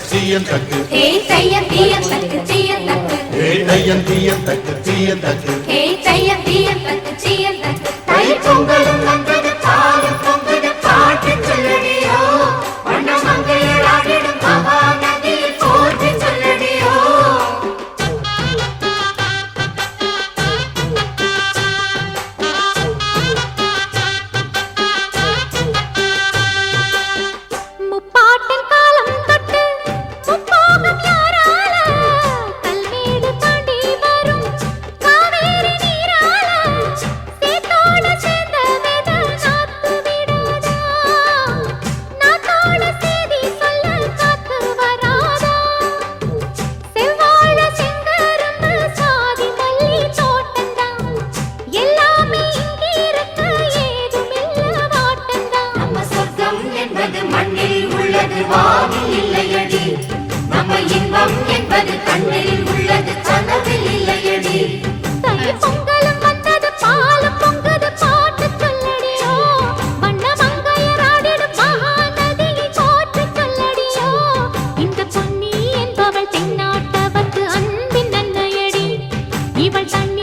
தீயன் தக்கு ஹே தையம் தீயம் தக்கு தீயம் தக்கு ஹே தையன் தீயன் தக்கு தீயன் தக்கு ஹே தையம் தீயம் தக்கு தீயம் தக்கு தை பொங்கலும் வந்தது பாலும் பொங்குது பாட்டு சொல்லடியோ வண்ண மங்கையர் ஆடிடும் மகா நதியில் போற்றி சொல்லடியோ முப்பாட்டின் காலம் தொட்டு முப்போகம் யாரால கல்மேடு தாண்டி வரும் காவேரி நீரால சேத்தோட சேர்ந்த வேத நாத்து விடாதா நாத்தோட சேதி சொல்ல காத்து வராதா செவ்வாழ செங்கரும்பு சாதி மல்லி தோட்டந்தான் எல்லாமே இங்கிருக்க ஏதுமில்ல வாட்டந்தான் நம்ம சொர்க்கம் என்பது மண்ணில் உள்ளது வானில் இல்லையடி நம்ம இன்பம் என்பது கண்ணில் உள்ளது கனவில் இல்லையடி தை பொங்கலும் வந்தது பாலும் பொங்குது பாட்டு சொல்லடியோ வண்ண மங்கையர் ஆடிடும் மகா நதியை போற்று சொல்லடியோ இந்த பொன்னி என்பவள் தென்னாட்டவர்க்கு அன்பின் நன்மையடி இவள் தண்ணி